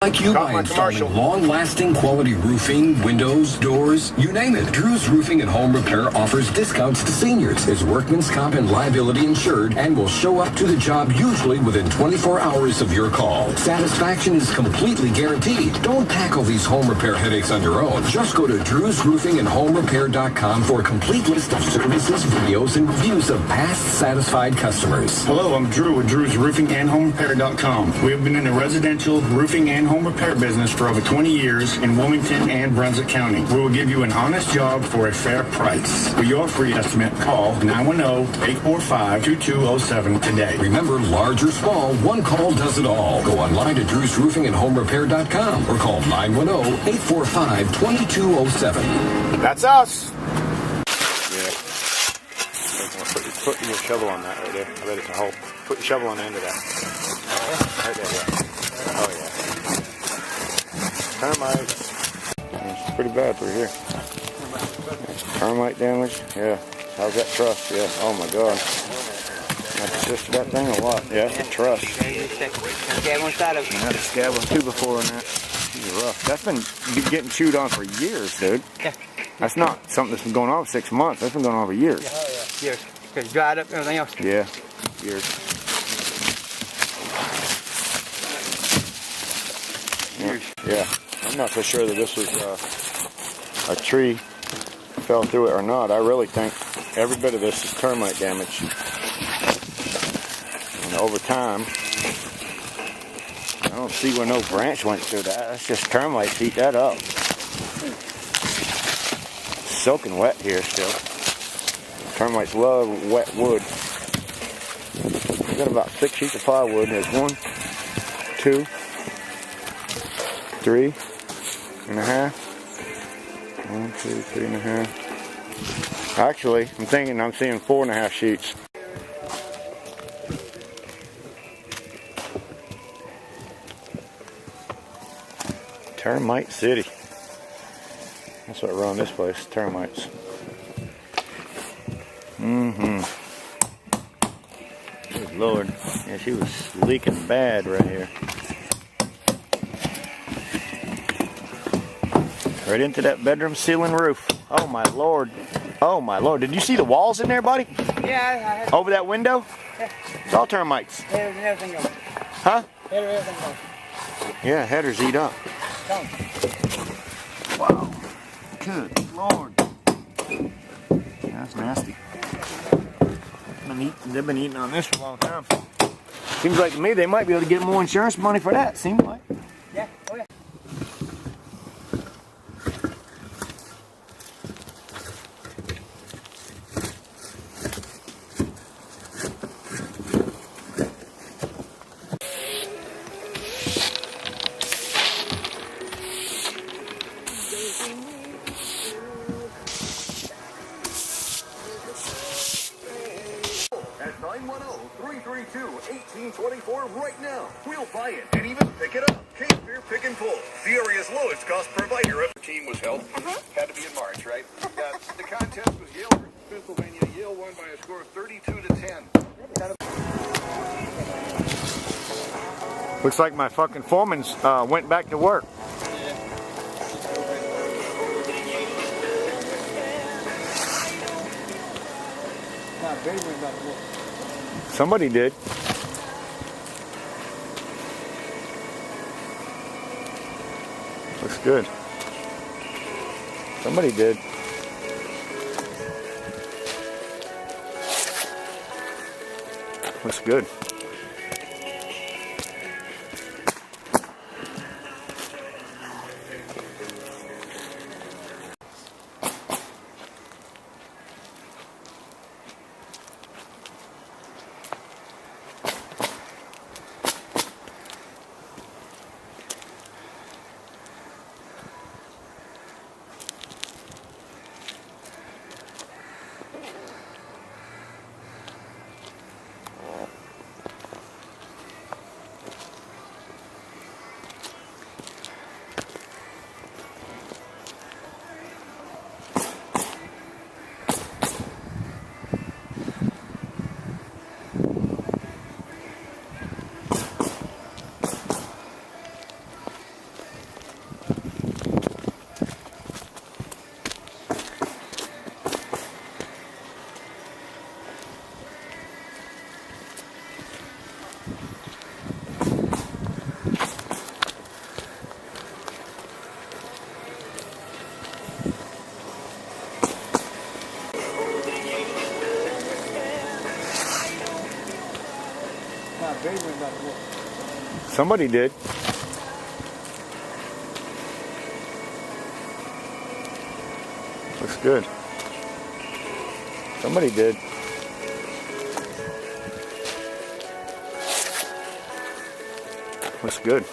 Like you by installing long-lasting quality roofing, windows, doors, you name it. Drew's Roofing and Home Repair offers discounts to seniors, is workman's comp and liability insured, and will show up to the job usually within 24 hours of your call. Satisfaction is completely guaranteed. Don't tackle these home repair headaches on your own. Just go to drewsroofingandhomerepair.com for a complete list of services, videos, and reviews of past satisfied customers. Hello, I'm Drew with drewsroofingandhomerepair.com. We have been in the residential roofing and home repair business for over 20 years in Wilmington and Brunswick County. We will give you an honest job for a fair price. For your free estimate, call 910-845-2207 today. Remember, large or small, one call does it all. Go online to drewsroofingandhomerepair.com or call 910-845-2207. That's us. Yeah. Put your shovel on that right there. I bet it's a hole. Put your shovel on the end of that. Right there, yeah. Oh, yeah. Termites. It's pretty bad through here. Termite damage. Yeah. How's that truss? Yeah. Oh, my God. That's just that thing a lot. Yeah, it's a truss. Scab on side of it. I had a scab on two before on that. It's rough. That's been getting chewed on for years, dude. Yeah. That's not something that's been going on for 6 months. That's been going on for years. Yeah, oh, yeah. Years. Because it dried up and everything else. Yeah. Years. Yeah. I'm not so sure that this was a tree fell through it or not. I really think every bit of this is termite damage. And over time, I don't see where no branch went through that. That's just termites eat that up. Soaking wet here still. Termites love wet wood. We've got about 6 sheets of plywood. There's 1, 2, 3 and a half. 1, 2, 3 and a half. Actually, I'm thinking I'm seeing 4.5 sheets. Termite City. That's what run this place, termites. Good Lord. Yeah, she was leaking bad right here. Right into that bedroom ceiling roof. Oh my Lord. Oh my Lord. Did you see the walls in there, buddy? Yeah, I had. Over that window? Yeah. It's all termites. Headers and everything else. Huh? Header, everything else. Yeah, headers eat up. Come. Wow. Good Lord. That's nasty. They've been eating on this for a long time. Seems like to me they might be able to get more insurance money for that. Seems like. Yeah. Oh yeah. At 910-332-1824 right now. We'll buy it and even pick it up. Cape Fear Pick and Pull, the area's lowest cost provider. The team was held. Had to be in March, right? The contest was Yale versus Pennsylvania. Yale won by a score of 32-10. Looks like my fucking foreman's went back to work. Somebody did. Looks good. Somebody did. Looks good. Somebody did. Looks good. Somebody did. Looks good.